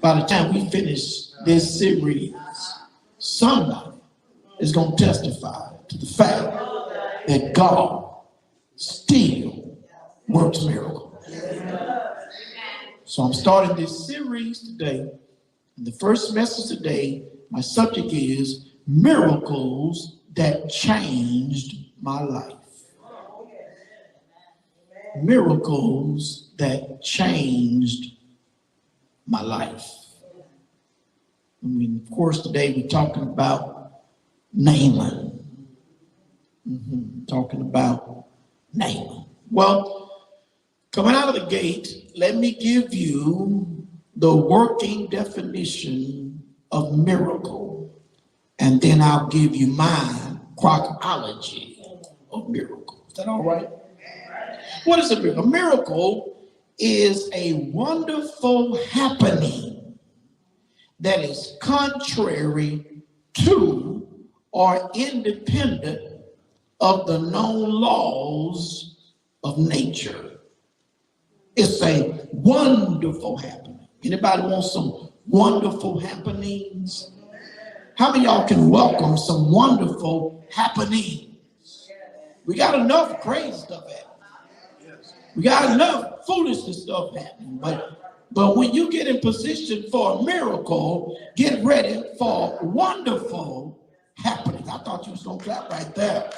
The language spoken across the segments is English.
by the time we finish this series, somebody is going to testify to the fact that God still works miracles. So I'm starting this series today. And the first message today, my subject is miracles that changed my life. Miracles that changed my life. I mean, of course, today we're talking about Naaman. Talking about Naaman. Well, coming out of the gate, let me give you the working definition of miracle, and then I'll give you my Crockology of miracle. Is that all right? What is a miracle? A miracle is a wonderful happening that is contrary to or independent of the known laws of nature. It's a wonderful happening. Anybody want some wonderful happenings? How many of y'all can welcome some wonderful happenings? We got enough crazy stuff happening. We got enough foolish stuff happening. But when you get in position for a miracle, get ready for wonderful happenings. I thought you was going to clap right there.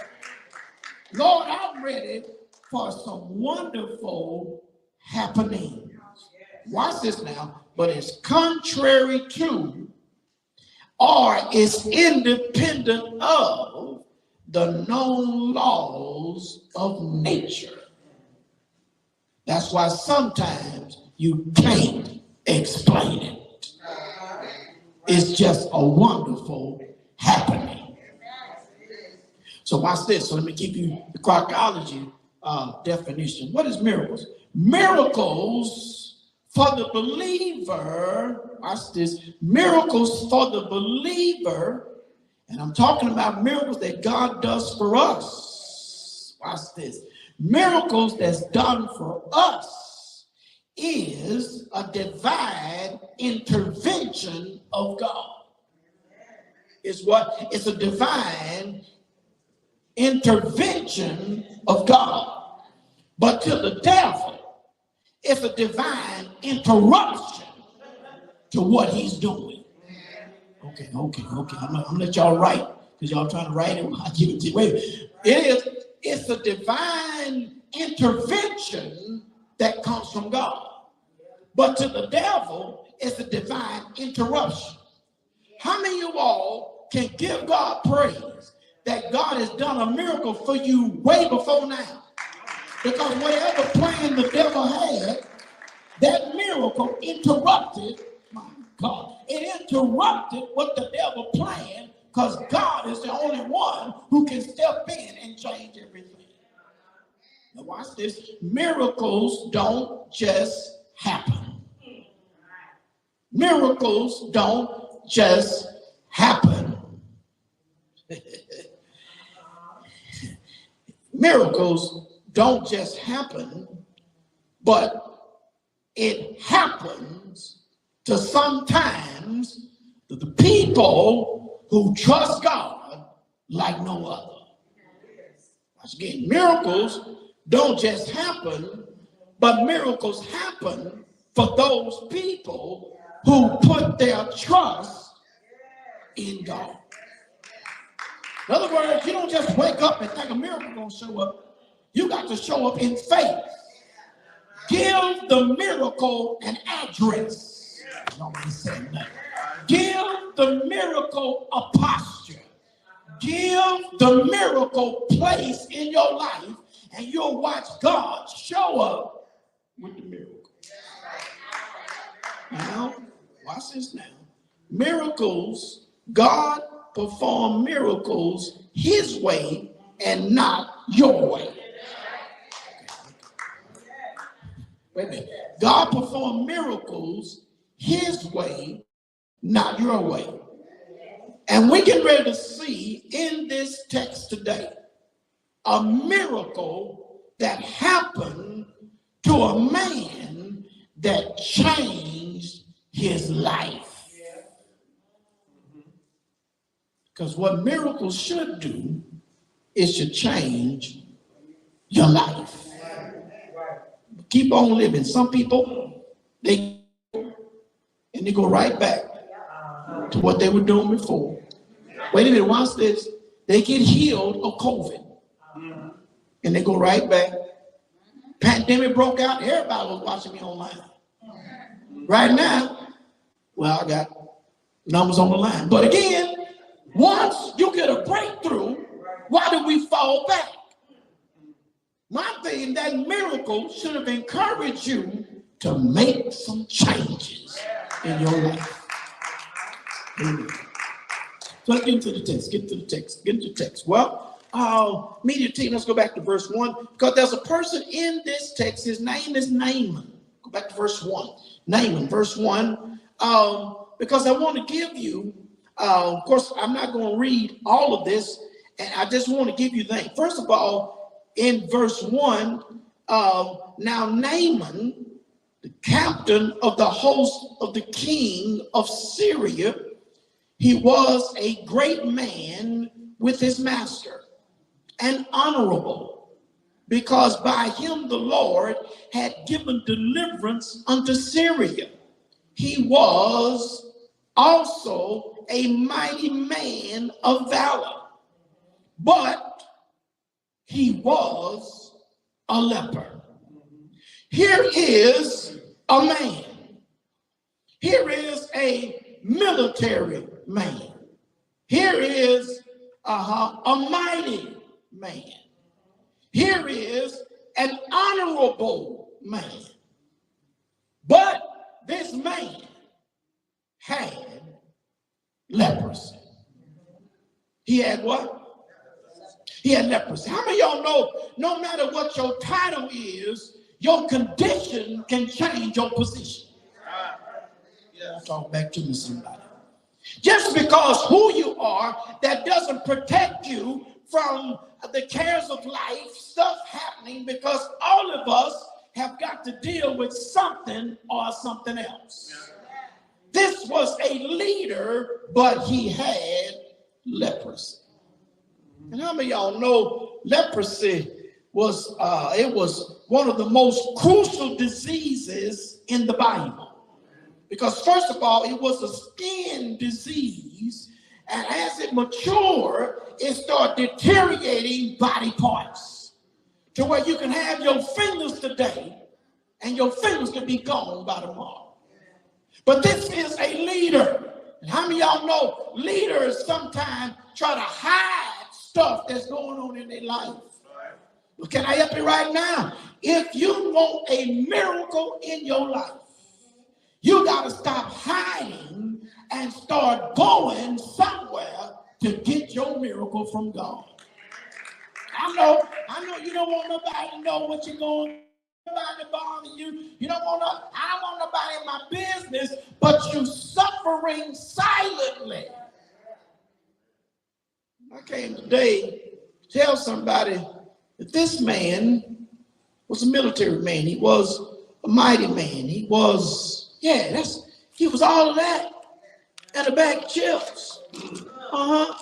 Lord, I'm ready for some wonderful happenings. Watch this now. But it's contrary to or it's independent of the known laws of nature. That's why sometimes you can't explain it. It's just a wonderful happening. So watch this. So let me give you the Crockology definition. What is miracles? Miracles for the believer. Watch this. Miracles for the believer. And I'm talking about miracles that God does for us. Watch this. Miracles that's done for us is a divine intervention of God. It's what? It's a divine intervention of God. But to the devil, it's a divine interruption to what he's doing. Okay. I'm gonna let y'all write, because y'all trying to write it. I'll give it to you. Wait, it's a divine intervention that comes from God. But to the devil, it's a divine interruption. How many of you all can give God praise that God has done a miracle for you way before now? Because whatever plan the devil had, that miracle interrupted, my God, it interrupted what the devil planned, because God is the only one who can step in and change everything. Now watch this. Miracles don't just happen. Miracles don't just happen. Miracles don't just happen, but it happens to sometimes to the people who trust God like no other. Once again, miracles don't just happen, but miracles happen for those people who put their trust in God. In other words, you don't just wake up and think a miracle gonna show up. You got to show up in faith. Give the miracle an address. Nobody said that. Give the miracle a posture. Give the miracle place in your life, and you'll watch God show up with the miracle. Now, watch this now. Miracles, God perform miracles his way and not your way. Wait a minute. God performed miracles his way, not your way. And we get ready to see in this text today a miracle that happened to a man that changed his his life. Because what miracles should do is to change your life. Keep on living. Some people, they go right back to what they were doing before. Wait a minute, watch this. They get healed of COVID. And they go right back. Pandemic broke out. Everybody was watching me online. Right now, well, I got numbers on the line. But again, once you get a breakthrough, why do we fall back? My thing, that miracle should have encouraged you to make some changes in your life. Amen. So let's get into the text. Get into the text. Well, media team, let's go back to verse 1. Because there's a person in this text. His name is Naaman. Go back to verse 1. Naaman, verse 1. Because I want to give you, of course, I'm not going to read all of this. And I just want to give you that. First of all, in verse 1, now Naaman, the captain of the host of the king of Syria, he was a great man with his master and honorable, because by him the Lord had given deliverance unto Syria. He was also a mighty man of valor, but he was a leper. Here is a man. Here is a military man. Here is a mighty man. Here is an honorable man. But this man had leprosy. He had what? He had leprosy. How many of y'all know no matter what your title is, your condition can change your position? Talk back to me, somebody. Just because who you are, that doesn't protect you from the cares of life, stuff happening, because all of us have got to deal with something or something else. This was a leader, but he had leprosy. And how many of y'all know leprosy was one of the most crucial diseases in the Bible? Because first of all, it was a skin disease, and as it matured, it started deteriorating body parts to where you can have your fingers today and your fingers can be gone by tomorrow. But this is a leader. And how many of y'all know leaders sometimes try to hide stuff that's going on in their life? Well, can I help you right now? If you want a miracle in your life, you got to stop hiding and start going somewhere to get your miracle from God. I know you don't want nobody to know what you're going through. Nobody bothering you. You don't want to, I don't want nobody in my business, but you suffering silently. I came today to tell somebody that this man was a military man. He was a mighty man. He was, he was all of that and a bag of chips.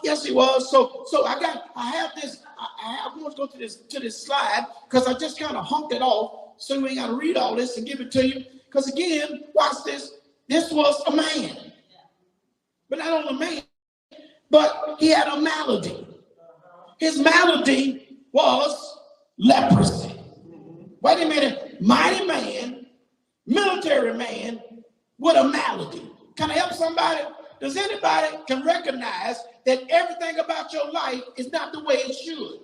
Yes, he was. So I have this. I want to go to this slide because I just kind of hunked it off so we ain't got to read all this and give it to you. Because again, watch this. This was a man, but not only a man, but he had a malady. His malady was leprosy. Wait a minute, mighty man, military man with a malady. Can I help somebody? Does anybody can recognize that everything about your life is not the way it should?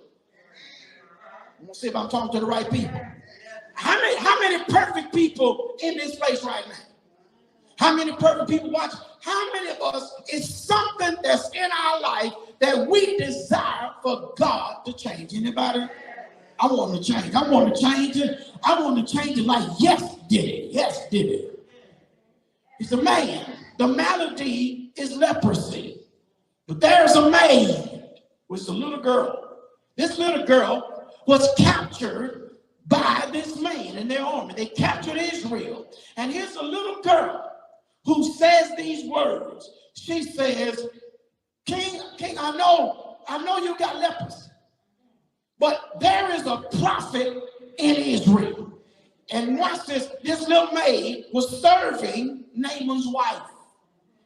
I'm gonna see if I'm talking to the right people. How many perfect people in this place right now? How many perfect people watch? How many of us is something that's in our life that we desire for God to change? Anybody? I want to change. I want to change it. I want to change it like yes did it. Yes did it. It's a man. The malady is leprosy. But there's a man with a little girl. This little girl was captured by this man in their army. They captured Israel. And here's a little girl who says these words. She says, King, I know you got leprosy, but there is a prophet in Israel. And watch this, this little maid was serving Naaman's wife.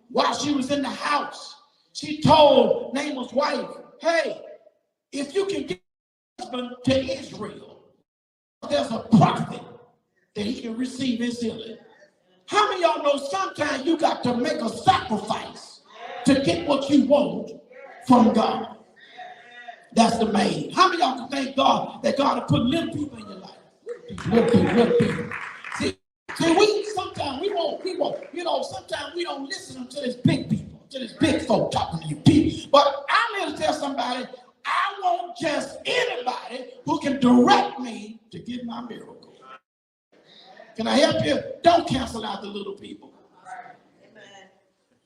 While she was in the house, she told Naaman's wife, hey, if you can get husband to Israel, there's a prophet that he can receive his healing. How many of y'all know sometimes you got to make a sacrifice to get what you want from God? That's the main. How many of y'all can thank God that God has put little people in your life? Little people. See, sometimes we won't, sometimes we don't listen to this big people, to this big folk talking to you people. But I'm here to tell somebody, I want just anybody who can direct me to get my miracle. Can I help you? Don't cancel out the little people.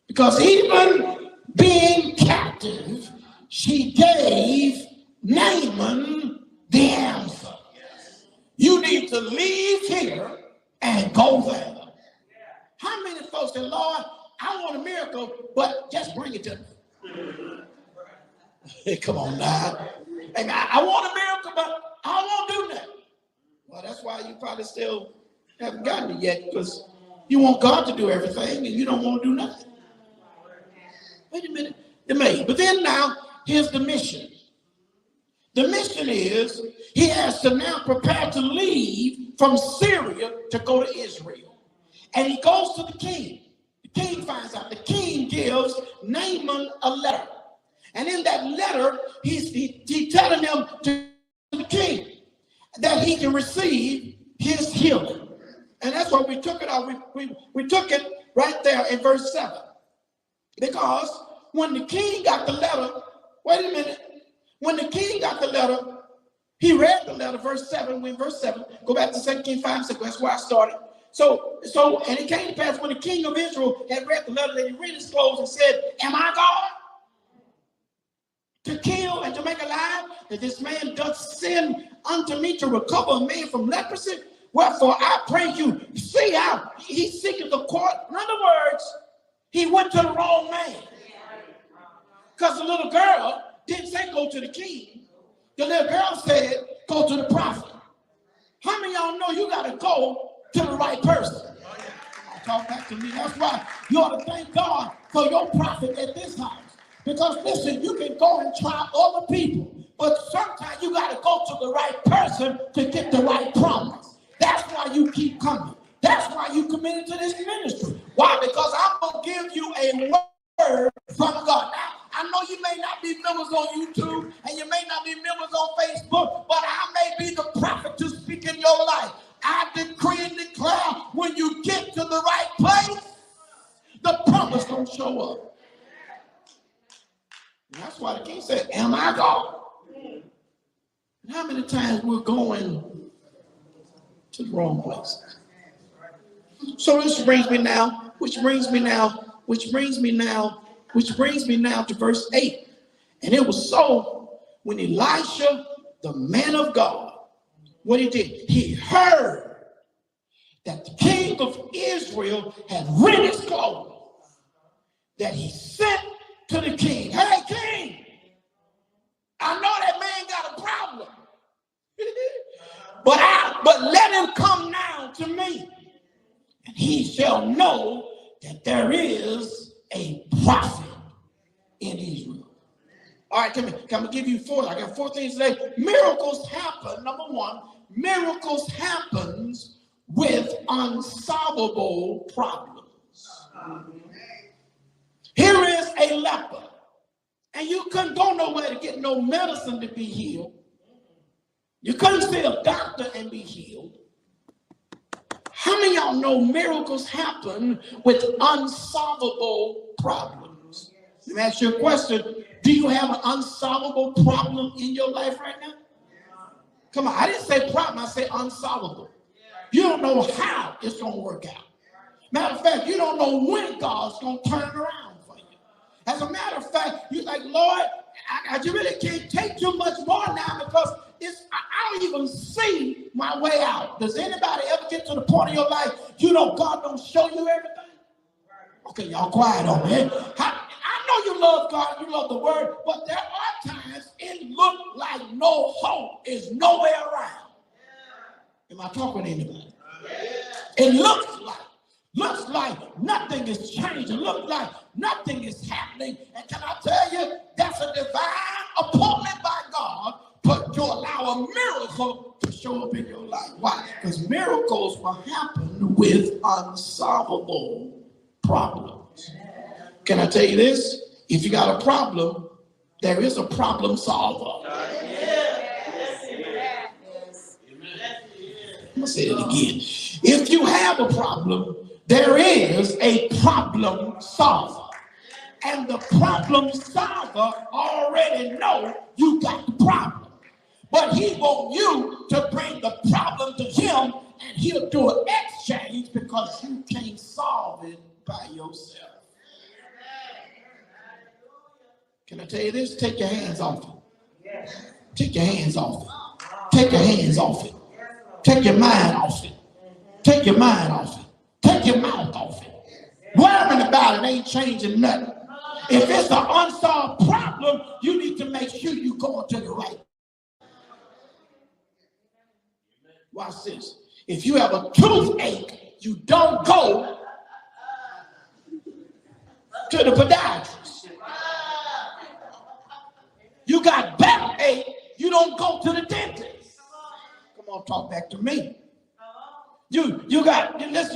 Because even being captive, she gave Naaman the answer. You need to leave here and go there. How many folks say, Lord, I want a miracle, but just bring it to me? Hey, come on now. And I want a miracle, but I won't do that. Well, that's why you probably still haven't gotten it yet, because you want God to do everything and you don't want to do nothing. Wait a minute. But then now, here's the mission. The mission is he has to now prepare to leave from Syria to go to Israel. And he goes to the king. The king finds out. The king gives Naaman a letter. And in that letter, he's telling him to the king that he can receive his healing. And that's why we took it out. We took it right there in verse 7. Because when the king got the letter, wait a minute. When the king got the letter, he read the letter, verse 7. When verse 7, go back to 2 Kings 5, 6, that's where I started. So, and it came to pass when the king of Israel had read the letter, that he rent his clothes and said, am I God to kill and to make alive, that this man doth sin unto me to recover a man from leprosy? Wherefore I pray you, see how he seeketh the court. In other words, he went to the wrong man. Because the little girl didn't say go to the king. The little girl said go to the prophet. How many of y'all know you got to go to the right person? Talk back to me. That's why you ought to thank God for your prophet at this house. Because listen, you can go and try other people, but sometimes you got to go to the right person to get the right promise. That's why you keep coming. That's why you committed to this ministry. Why? Because I'm going to give you a word from God. Now, I know you may not be members on YouTube and you may not be members on Facebook, but I may be the prophet to speak in your life. I decree and declare when you get to the right place, the promise don't show up. And that's why the king said, am I God? And how many times we're going to the wrong place? So this brings me now to verse 8. And it was so when Elisha, the man of God, what he did, he heard that the king of Israel had rent his clothes, that he sent to the king, hey king, I know that man got a problem, but let him come now to me, and he shall know that there is a prophet in Israel. All right, come and give you 4. I got 4 things today. Miracles happen. Number 1, miracles happens with unsolvable problems. Here is a leper, and you couldn't go nowhere to get no medicine to be healed. You couldn't see a doctor and be healed. How many of y'all know miracles happen with unsolvable problems? Let me ask you a question. Do you have an unsolvable problem in your life right now? Come on, I didn't say problem, I say unsolvable. You don't know how it's going to work out. Matter of fact, you don't know when God's going to turn it around for you. As a matter of fact, you're like, Lord, I really can't take too much more now because I don't even see my way out. Does anybody ever get to the point in your life, you know God don't show you everything? Okay, y'all quiet on me. I know you love God, you love the word, but there are times it looks like no hope is nowhere around. Am I talking to anybody? It looks like nothing is changing. Looks like nothing is happening. And can I tell you, that's a divine appointment by God to allow a miracle to show up in your life. Why? Because miracles will happen with unsolvable problems. Can I tell you this? If you got a problem, there is a problem solver. I'm going to say it again. If you have a problem, there is a problem solver. And the problem solver already know you got the problem. But he wants you to bring the problem to him, and he'll do an exchange because you can't solve it by yourself. Can I tell you this? Take your hands off it. Take your hands off it. Take your hands off it. Take your mind off it. Take your mind off it. Take your mouth off it. Worrying about it ain't changing nothing. If it's an unsolved problem, you need to make sure you're going to the right. Watch this. If you have a toothache, you don't go to the podiatrist. You got backache, you don't go to the dentist. Come on, talk back to me. You got arthritis.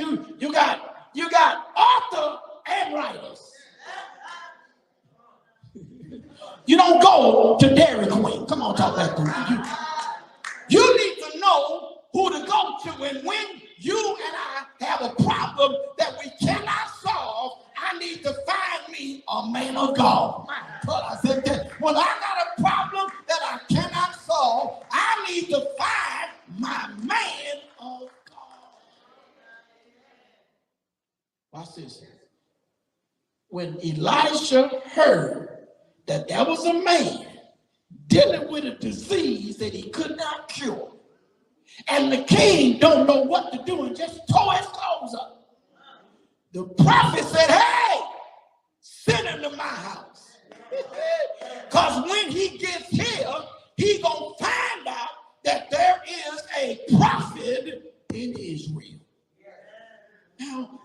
You don't go to Dairy Queen. Come on, talk back to me. You need to know who to go to, and when you and I have a problem that we cannot solve, I need to find me a man of God. My God, I said that. When I got a problem that I cannot solve, I need to find my man of God. Watch this. When Elisha heard that there was a man dealing with a disease that he could not cure, and the king don't know what to do and just tore his clothes up, the prophet said, hey, send him to my house. Because when he gets here, he gonna find out that there is a prophet in Israel.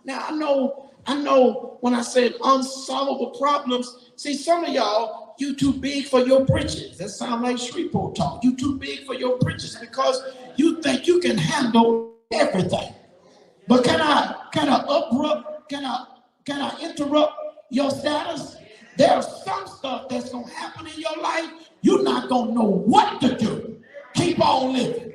Now I know when I said unsolvable problems, see, some of y'all, you too big for your britches. That sounds like Shreveport talk. You too big for your britches because you think you can handle everything. But can I interrupt your status? There's some stuff that's gonna happen in your life. You're not gonna know what to do. Keep on living.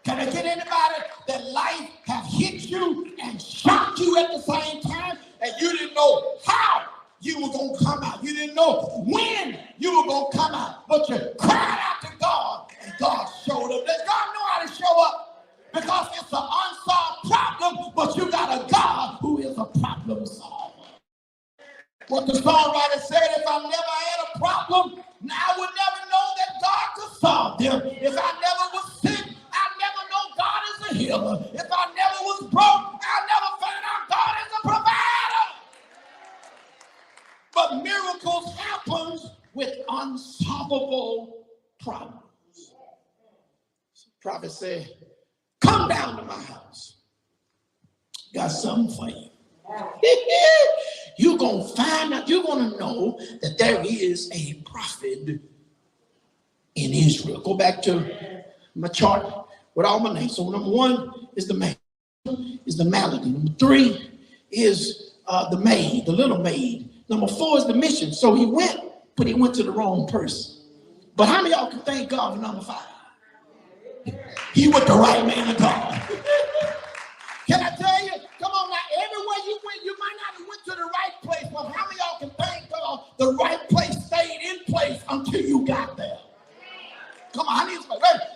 Can I get anybody that life have hit you and shocked you at the same time, and you didn't know how you were going to come out? You didn't know when you were going to come out, but you cried out to God, and God showed up. Does God know how to show up? Because it's an unsolved problem, but you got a God who is a problem solver. What the songwriter said, if I never had a problem, I would never know that God could solve them. If I never was sick, I never know God is a healer. If I never was broke, I never found out God is a provider. But miracles happen with unsolvable problems. The prophet said, come down to my house. Got something for you. You're going to find out, you're going to know that there is a prophet in Israel. Go back to my chart with all my names. So number 1 is the man, is the malady. Number 3 is the maid, the little maid. Number 4 is the mission. So he went, but he went to the wrong person. But how many of y'all can thank God for number 5? He went the right man of God. Can I tell you? Come on now, everywhere you went, you might not have went to the right place, but how many of y'all can thank God the right place stayed in place until you got there? Come on, I need to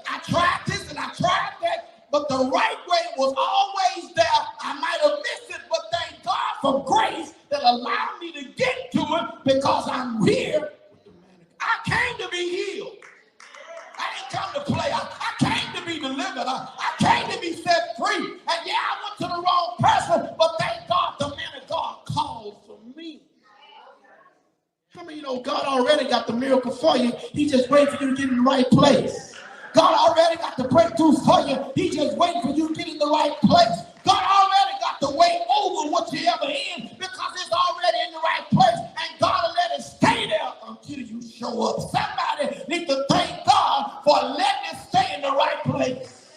I tried this and I tried that, but the right way was always there. I might have missed it, but thank God for grace that allowed me to get to it because I'm here. I came to be healed. I didn't come to play. I came to be delivered. I came to be set free. And yeah, I went to the wrong person, but thank God the man of God got the miracle for you. He just waiting for you to get in the right place. God already got the breakthrough for you. He just waiting for you to get in the right place. God already got the way over what you ever in because it's already in the right place. And God will let it stay there until you show up. Somebody needs to thank God for letting it stay in the right place.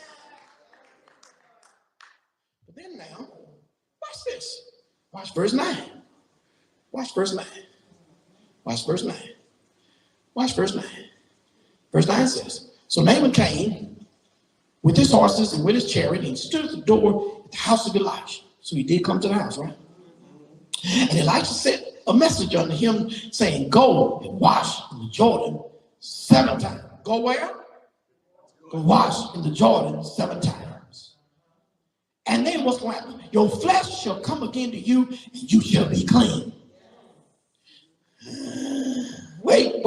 But then now, watch this. Watch verse 9. Watch verse 9. Watch verse 9. Watch verse 9. Verse 9 says, so Naaman came with his horses and with his chariot and stood at the door at the house of Elijah. So he did come to the house, right? And Elijah sent a message unto him saying, go and wash in the Jordan 7 times. Go where? Go wash in the Jordan 7 times. And then what's going to happen? Your flesh shall come again to you and you shall be clean. Wait.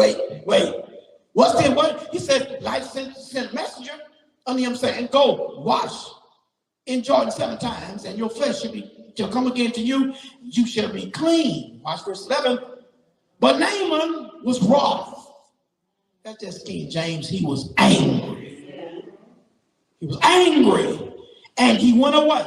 What's that word? He said, Elijah sent a messenger unto him saying, go wash in Jordan 7 times, and your flesh shall come again to you, you shall be clean. Watch verse 11. But Naaman was wroth. That's just King James. He was angry. He was angry, and he went away.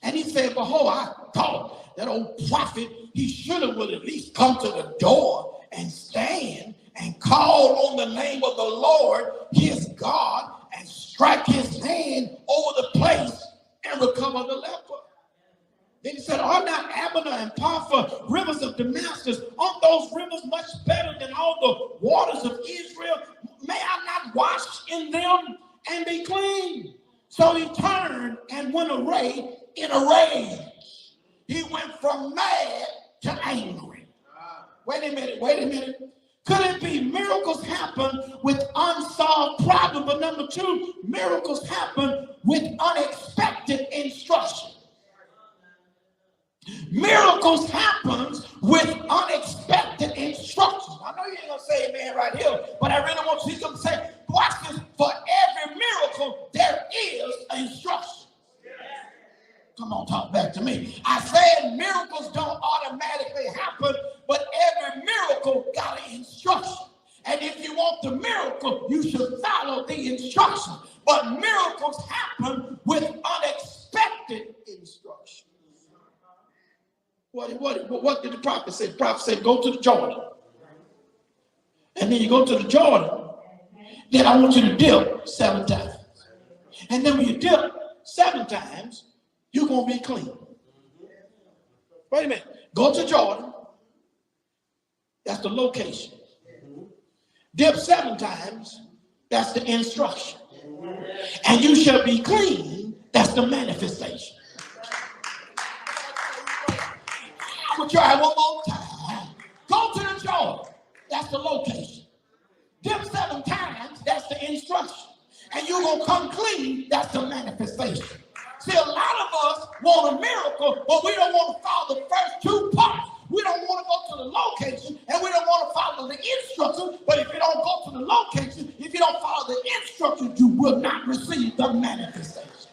And he said, behold, I thought that old prophet, he should have would at least come to the door and stand and call on the name of the Lord, his God, and strike his hand over the place and recover the leper. Then he said, are not Abana and Pharpar rivers of Damascus? Aren't those rivers much better than all the waters of Israel? May I not wash in them and be clean? So he turned and went away in a rage. He went from mad to angry. Wait a minute. Could it be miracles happen with unsolved problems? But number 2, miracles happen with unexpected instruction. Miracles happens with unexpected instructions. I know you ain't gonna say amen right here, but I really want you to say, watch this. For every miracle, there is an instruction. Come on, talk back to me. I said miracles don't automatically happen, but every miracle got an instruction. And if you want the miracle, you should follow the instruction. But miracles happen with unexpected instructions. What did the prophet say? The prophet said, go to the Jordan. And then you go to the Jordan, then I want you to dip 7 times. And then when you dip 7 times, you're going to be clean. Wait a minute. Go to Jordan. That's the location. Dip 7 times. That's the instruction. And you shall be clean. That's the manifestation. I'm going to try one more time. Go to the Jordan. That's the location. Dip 7 times. That's the instruction. And you're going to come clean. That's the manifestation. See, a lot of us want a miracle, but we don't want to follow the first 2 parts. We don't want to go to the location, and we don't want to follow the instructions. But if you don't go to the location, if you don't follow the instructions, you will not receive the manifestation.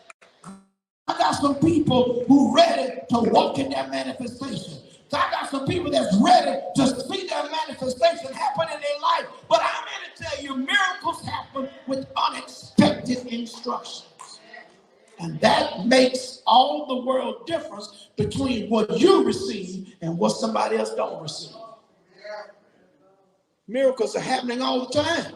I got some people who ready to walk in that manifestation. So I got some people that's ready to see that manifestation happen in their life. But I'm here to tell you, miracles happen with unexpected instructions. And that makes all the world difference between what you receive and what somebody else don't receive. Miracles are happening all the time.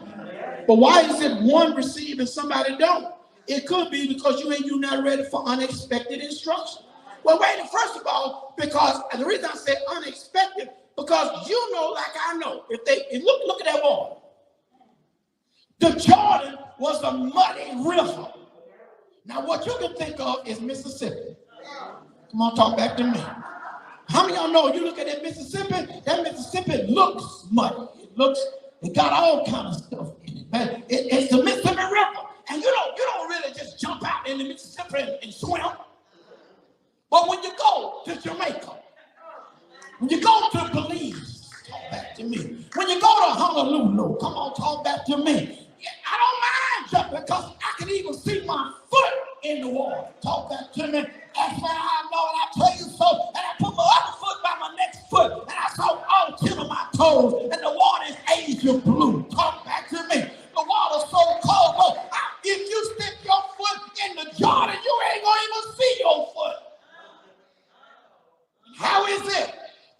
But why is it one receive and somebody don't? It could be because you're not ready for unexpected instruction. Well, wait, first of all, because the reason I say unexpected, because you know, like I know, if look at that water. The Jordan was a muddy river. Now, what you can think of is Mississippi. Come on, talk back to me. How many of y'all know you look at that Mississippi looks muddy. It got all kind of stuff in it. But it's the Mississippi River. And you don't really just jump out in the Mississippi and swim. But when you go to Jamaica, when you go to Belize, talk back to me. When you go to Honolulu, come on, talk back to me. I don't mind jumping because I can even see my foot in the water. Talk back to me. That's why I know, and I tell you so. And I put my other foot by my next foot, and I saw all 10 of my toes, and the water is 80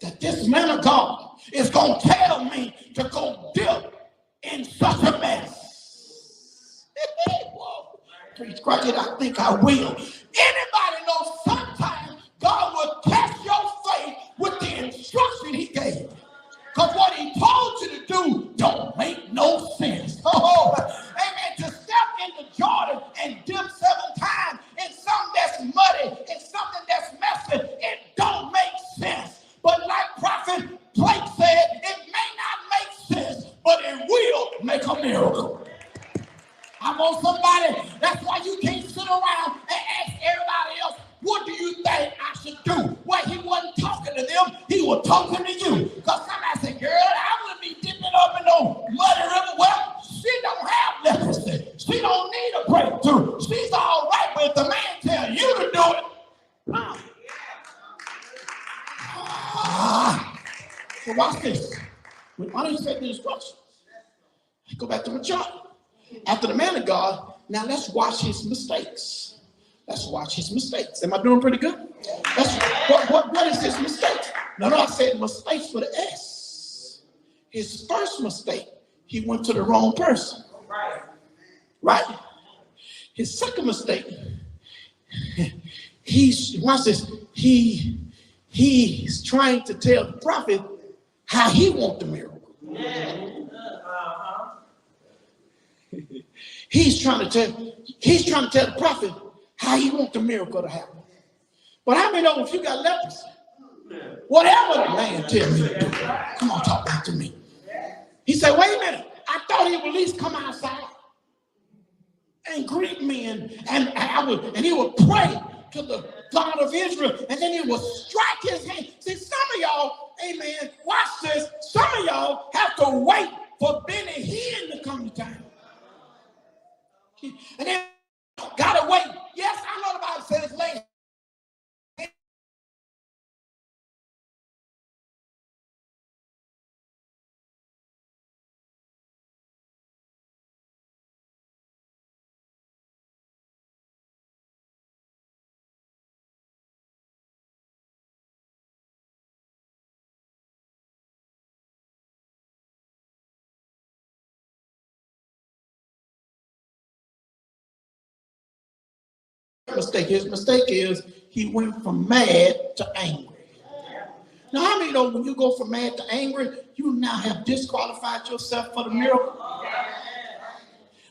that this man of God is going to tell me to go dip in such a mess. Whoa. Preach Crockett, I think I will. Anybody know sometimes God will test your faith with the instruction he gave? Because what he told you to do don't make no sense. Oh, amen. To step into Jordan and dip 7 times in something that's muddy, in something that's messy, it don't make sense. But like Prophet Blake said, it may not make sense, but it will make a miracle. I want somebody, that's why you can't sit around and ask everybody else, what do you think I should do? Well, he wasn't talking to them, he was talking to you. Because somebody said, girl, I wouldn't be dipping up in no muddy river. Well, she don't have leprosy. She don't need a breakthrough. She's all right, but if the man tells you to do it, so watch this. With unexpected instructions, go back to my chart. After the man of God, now let's watch his mistakes. Let's watch his mistakes. Am I doing pretty good? What is his mistakes? No, I said mistakes with an S. His first mistake, he went to the wrong person. Right? His second mistake, watch this, he's trying to tell the prophet how he wants the miracle. He's trying to tell the prophet how he wants the miracle to happen. But how many know if you got leprosy, whatever the man tell me to do, come on, talk back to me. He said, wait a minute, I thought he would at least come outside and greet me, and he would pray to the God of Israel, and then he would strike his hand. See, some of y'all, amen, watch this, some of y'all have to wait for Benny Hinn to come to town. And then gotta wait. Yes, I know the Bible says later. His mistake is he went from mad to angry. Now, how many know when you go from mad to angry, you now have disqualified yourself for the miracle?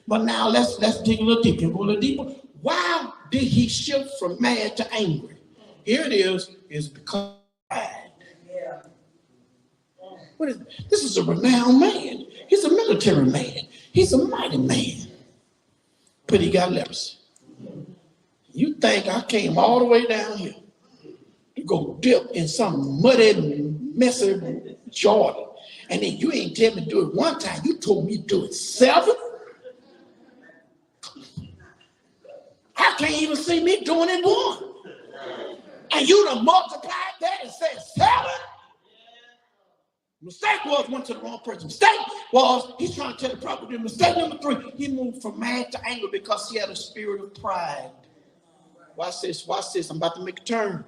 But now let's dig a little deeper. Go a little deeper. Why did he shift from mad to angry? Here it is because of pride. This is a renowned man. He's a military man. He's a mighty man. But he got leprosy. You think I came all the way down here to go dip in some muddy, messy Jordan, and then you ain't tell me to do it one time. You told me to do it 7? I can't even see me doing it 1. And you done multiplied that and said 7? Mistake was went to the wrong person. Mistake was he's trying to tell the prophet. Mistake number 3, he moved from mad to anger because he had a spirit of pride. Watch this, I'm about to make a turn.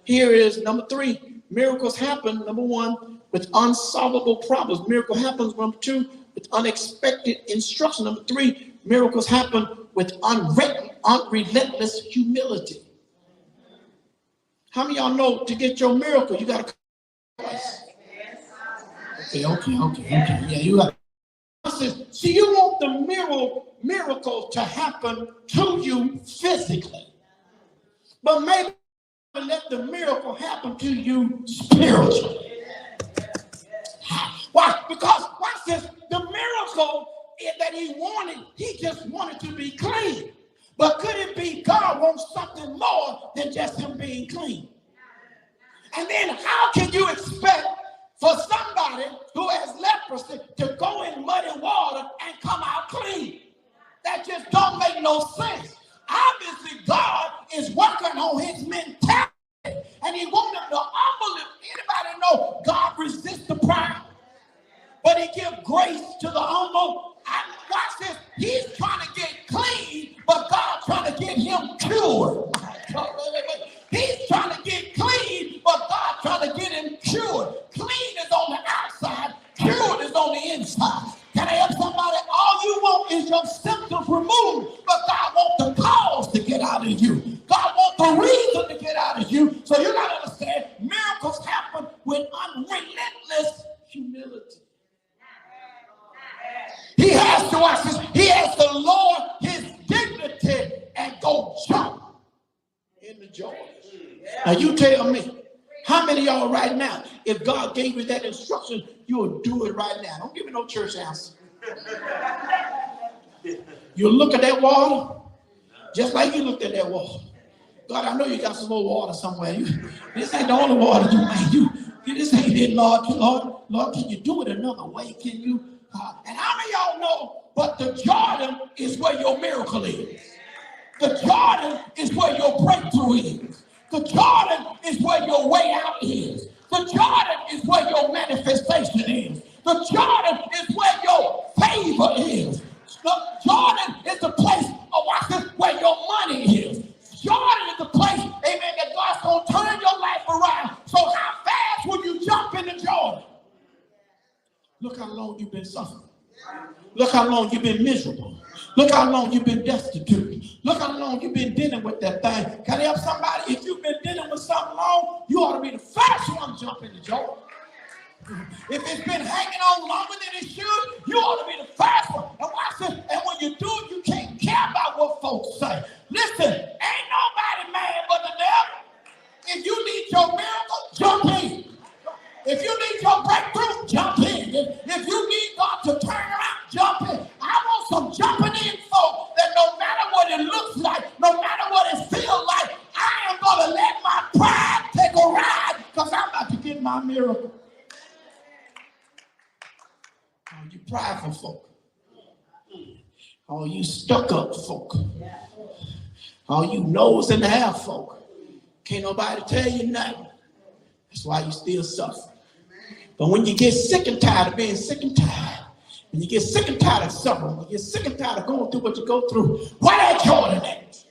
Here is number 3. Miracles happen, number 1, with unsolvable problems. Miracle happens, number 2, with unexpected instruction. Number 3, miracles happen with unrelentless humility. How many of y'all know to get your miracle, you got to come twice? Okay. Yeah, you got to. See, you want the miracle to happen to you physically, but maybe let the miracle happen to you spiritually. Why? Because watch this, the miracle that he wanted, he just wanted to be clean. But could it be God wants something more than just him being clean? And then how can you expect for somebody who has leprosy to go in muddy water and come out clean? That just don't make no sense. Obviously, God is working on his mentality, and he wants them to humble him. Anybody know God resists the proud, but he gives grace to the humble? Watch this. He's trying to get clean, but God's trying to get him cured. He's trying to get clean. Jordan. Now you tell me, how many of y'all right now, if God gave you that instruction, you would do it right now? Don't give me no church answer. You look at that water, just like you looked at that water. God, I know you got some more water somewhere. This ain't the only water you made. This ain't it, Lord. Lord, can you do it another way? Can you? And how many of y'all know, but the Jordan is where your miracle is. The Jordan is where your breakthrough is. The Jordan is where your way out is. The Jordan is where your manifestation is. The Jordan is where your favor is. The Jordan is the place, where your money is. Jordan is the place, amen, that God's going to turn your life around. So how fast will you jump into Jordan? Look how long you've been suffering. Look how long you've been miserable. Look how long you've been destitute. Look how long you've been dealing with that thing. Can I help somebody? If you've been dealing with something long, you ought to be the first one to jump into Jordan. If it's been hanging on longer than it should, you ought to be the first one. And watch this. And when you do it, you can't care about what folks say. Listen, ain't nobody mad but the devil. If you need your miracle, jump in. If you need your breakthrough, jump in. If you need God to turn around, jump in. I want some jumping in folk that no matter what it looks like, no matter what it feels like, I am going to let my pride take a ride because I'm about to get my miracle. Oh, you prideful folk. Oh, you stuck up folk. Oh, you nose in the air folk. Can't nobody tell you nothing. That's why you still suffer. But when you get sick and tired of being sick and tired, when you get sick and tired of suffering, when you get sick and tired of going through what you go through, why that Jordan at?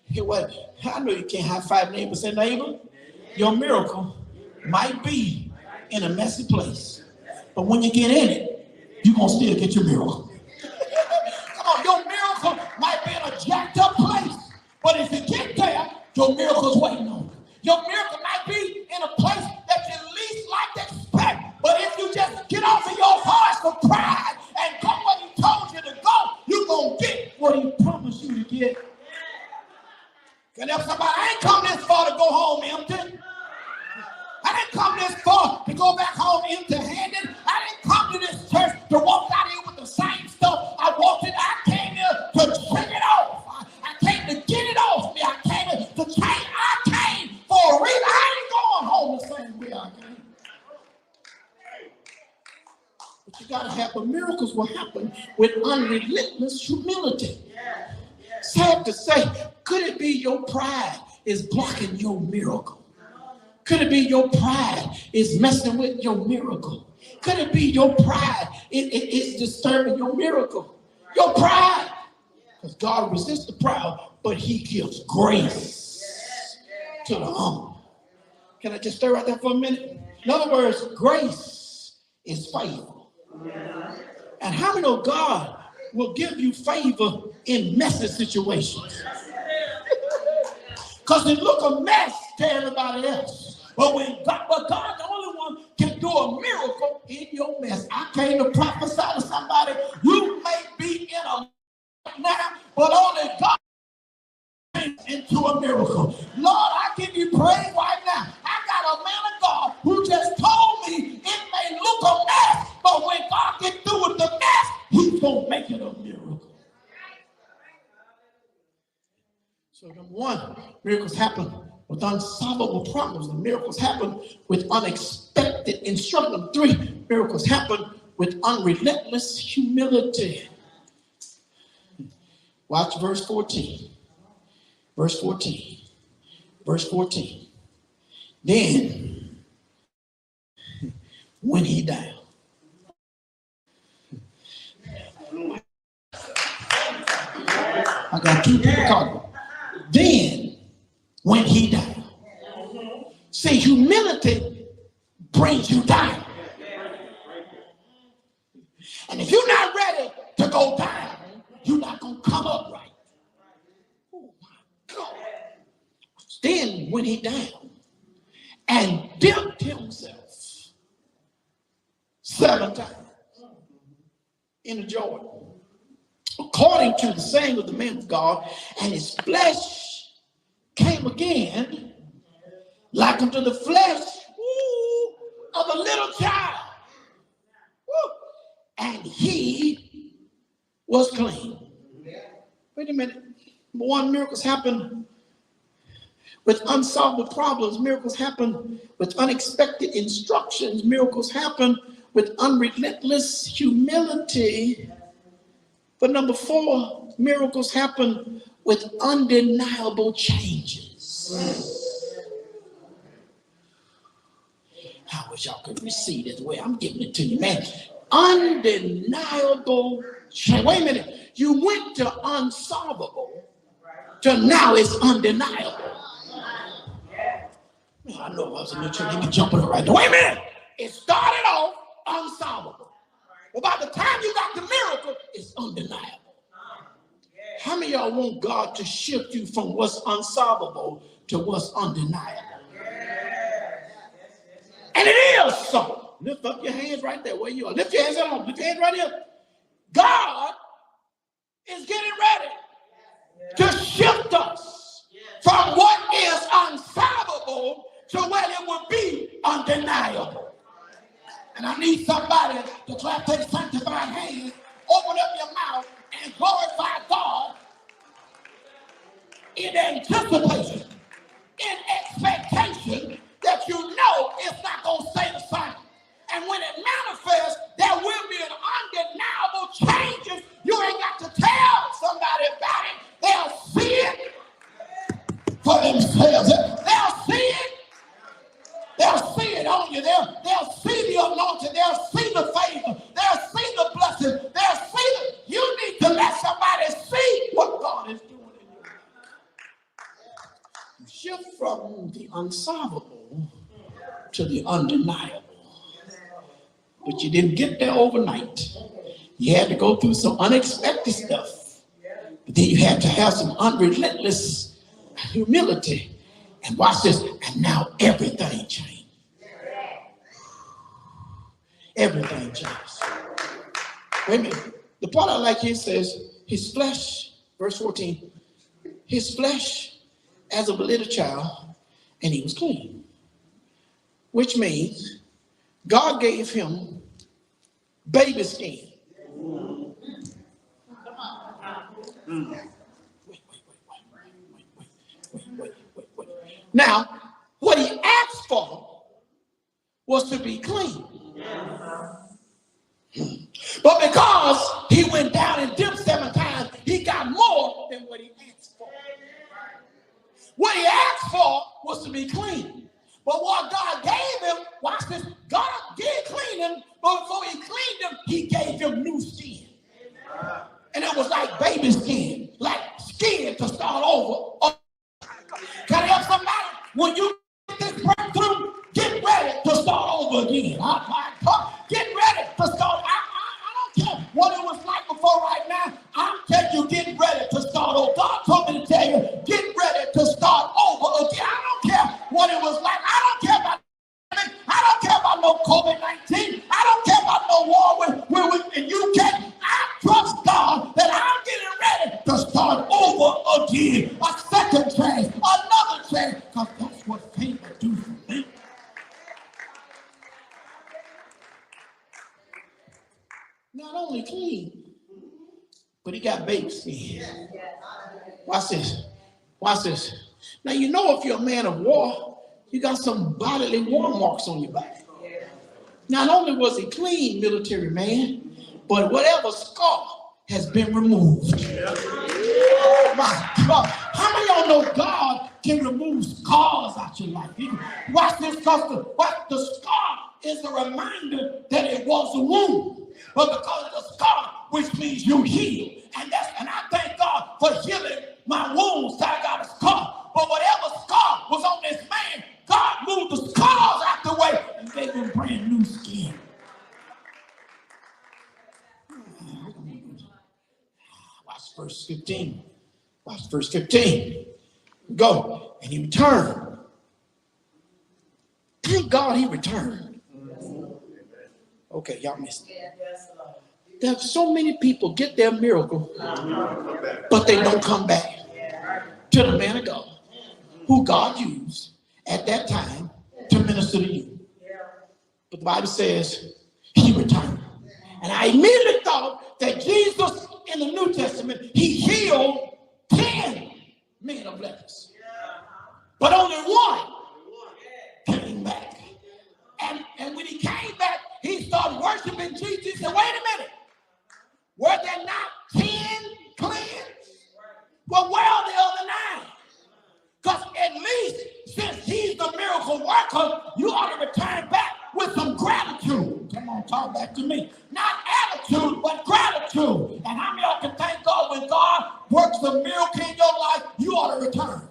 Hey, what? I know you can't high five neighbor, say neighbor, your miracle might be in a messy place. But when you get in it, you're going to still get your miracle. Come on, your miracle might be in a jacked up place. But if you get there, your miracle's waiting on you. Your miracle might be in a place that you least like to expect. But if you just get off of your horse of pride and go where he told you to go, you're going to get what he promised you to get. Can I help somebody? I ain't come this far to go home empty. I didn't come this far to go back home empty-handed. I didn't come to this church to walk out here with the same stuff I walked in. I came here to shake it off. I came to get it off me. I came here to change. I came for a reason. I ain't going home the same way I came. But you got to have the miracles will happen with unrelentless humility. Sad to say, could it be your pride is blocking your miracle? Could it be your pride is messing with your miracle? Could it be your pride is disturbing your miracle? Your pride. Because God resists the proud, but he gives grace to the humble. Can I just stay right there for a minute? In other words, grace is favor. And how many know God will give you favor in messy situations? Because it look a mess to everybody else. But God, the only one can do a miracle in your mess. I came to prophesy to somebody. You may be in a now, but only God can into a miracle. Lord, I give you praise right now. I got a man of God who just told me it may look a mess, but when God gets through with the mess, he's going to make it a miracle. So number one, miracles happen with unsolvable problems. The miracles happen with unexpected instruction. Number three, miracles happen with unrelentless humility. Watch verse 14. Verse 14. Verse 14. Then, when he died. I got two people talking. Then, when he died. See, humility brings you down. And if you're not ready to go down, you're not going to come up right. Oh, my God. Then, when he died and dipped himself 7 times in the Jordan, according to the saying of the man of God, and his flesh came again like unto the flesh of a little child. And he was clean. Wait a minute. Number one, miracles happen with unsolvable problems. Miracles happen with unexpected instructions. Miracles happen with unrelentless humility. But number four, miracles happen with undeniable changes. I wish y'all could receive it the way I'm giving it to you, man. Undeniable change. Wait a minute. You went to unsolvable to now it's undeniable. I know I was in the church. You can jump on it right there. Wait a minute. It started off unsolvable. But by the time you got the miracle, it's undeniable. How many of y'all want God to shift you from what's unsolvable to what's undeniable? And it is so. Lift up your hands right there where you are. Lift your hands up. Lift your hands right here. God is getting ready to shift us from what is unsolvable to what it would be undeniable. And I need somebody to clap their sanctified hands, open up your mouth, and glorify God in anticipation, in expectation that you know it's not going to stay the same. And when it manifests, there will be an undeniable changes. You ain't got to tell somebody about it. They'll see it for themselves. They'll see it. They'll see it on you. They'll see the anointing. They'll see the favor. They'll see the blessing. They'll see it. You need to let somebody see what God is doing in you. You shift from the unsolvable to the undeniable. But you didn't get there overnight. You had to go through some unexpected stuff. But then you had to have some unrelentless humility. And watch this. And now everything changed. Everything changed. Wait a minute. The part I like here says, his flesh, verse 14, his flesh as of a little child, and he was clean. Which means God gave him baby skin. Wait. Now, what he asked for was to be clean. But because he went down and dipped 7 times, he got more than what he asked for. What he asked for was to be clean. But what God gave him, watch this, God did clean him, but before he cleaned him, he gave him new skin. And it was like baby skin, like skin to start over. Can I help somebody? When you get this breakthrough, get ready to start over again. Oh my God, get ready to start. I don't care what it was like before right now. I'm telling you, get ready to start over. God told me to tell you, get ready to start over again. I don't care what it was like. I don't care about I don't care about no COVID-19. I don't care about no war in UK. I trust God that I'm getting ready to start over again. A second chance, another chance, because that's what faith will do for me. Not only clean, but he got baby skin. Watch this. Watch this. Now, you know if you're a man of war, you got some bodily war marks on your back. Not only was he clean, military man, but whatever scar has been removed. My God. How many of y'all know God can remove scars out your life? Watch this, because the scar is a reminder that it was a wound. But because of the scar, which means you heal. And I thank God for healing my wounds that I got a scar. But whatever scar was on this man, God moved the scars out the way and gave him brand new skin. Watch verse 15. Watch verse 15. Go. And he returned. Thank God he returned. Okay, y'all missed it. There's so many people get their miracle, but they don't come back to the man of God who God used at that time to minister to you. But the Bible says he returned. And I immediately thought that Jesus in the New Testament, he healed 10 men of lepers. But only one came back. And when he came back, he started worshiping Jesus. He said, wait a minute. Were there not 10 cleansed? Well, where are the other 9? Because at least since he's the miracle worker, you ought to return back with some gratitude. Come on, talk back to me. Not attitude, but gratitude. And how many of y'all can thank God when God works a miracle in your life, you ought to return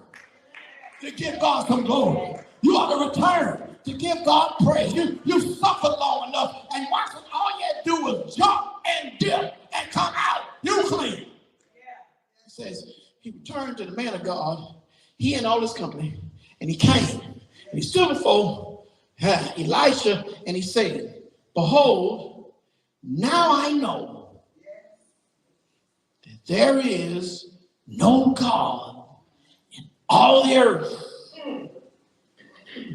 to give God some glory. You ought to return to give God praise. You suffered long enough, and watch it, all you had to do was jump and dip and come out. You clean. He says he returned to the man of God, he and all his company, and he came. And he stood before Elisha, and he said, behold, now I know that there is no God in all the earth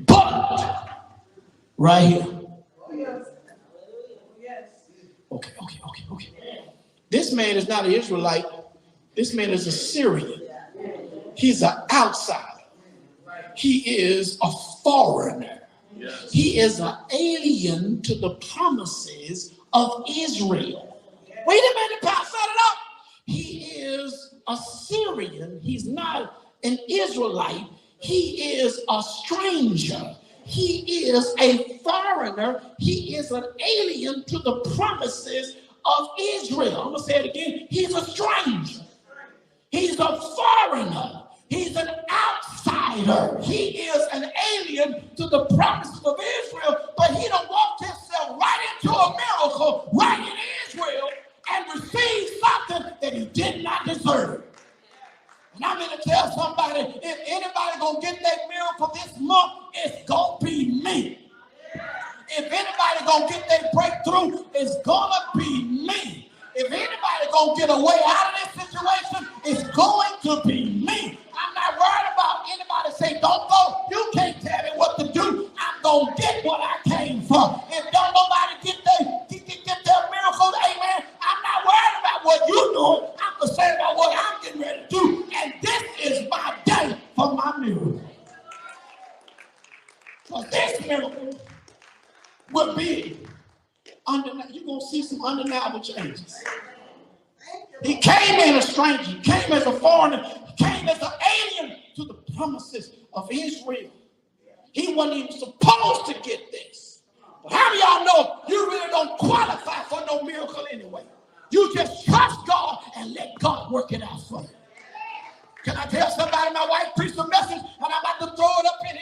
but right here. Okay. This man is not an Israelite. This man is a Syrian. He's an outsider. He is a foreigner. He is an alien to the promises of Israel. Wait a minute, Pastor, set it up. He is a Syrian. He's not an Israelite. He is a stranger. He is a foreigner. He is an alien to the promises of Israel. I'm going to say it again. He's a stranger. He's a foreigner. He's an outsider. He is an alien to the promises of Israel, but he done walked himself right into a miracle right in Israel and received something that he did not deserve. And I'm going to tell somebody, if anybody going to get that miracle this month, it's going to be me. If anybody going to get that breakthrough, it's going to be me. If anybody going to get a way out of this situation, it's going to be me. I'm not worried about anybody saying, don't go. You can't tell me what to do. I'm going to get what I came for. If don't nobody get their miracle, amen, I'm not worried about what you're doing. I'm concerned about what I'm getting ready to do. And this is my day for my miracle. So this miracle will be undeniable. You're going to see some undeniable changes. He came in a stranger. He came as a foreigner. He came as an alien to the promises of Israel. He wasn't even supposed to get this. But how do y'all know you really don't qualify for no miracle anyway? You just trust God and let God work it out for you. Can I tell somebody, my wife preached a message and I'm about to throw it up in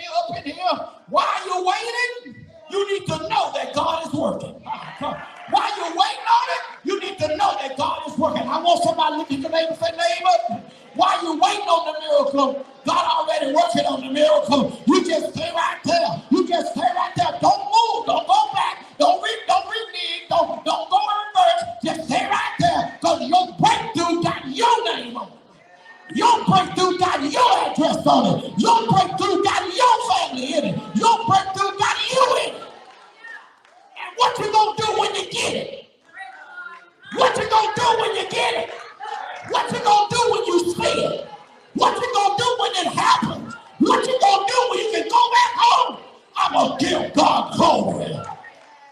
here. While you're waiting, you need to know that God is working. While you're waiting on it, you need to know that God is working. I want somebody to look at your neighbor and say, neighbor, while you're waiting on the miracle, God already working on the miracle. You just stay right there. You just stay right there. Don't move. Don't go back. Don't renege. Don't go in reverse. Just stay right there because your breakthrough got your name on it. Your breakthrough got your address on it. Your breakthrough got your family in it. Your breakthrough got you in it. And what you gonna do when you get it? What you gonna do when you get it? What you gonna do when you see it? What you gonna do when it happens? What you gonna do when you can go back home? I'm gonna give God glory.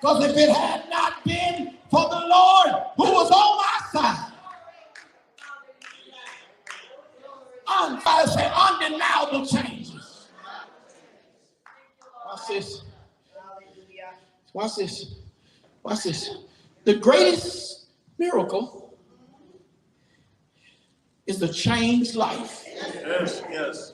Because if it had not been for the Lord who was on my side, I say undeniable changes. Watch this. Watch this. Watch this. The greatest miracle is the changed life. Yes.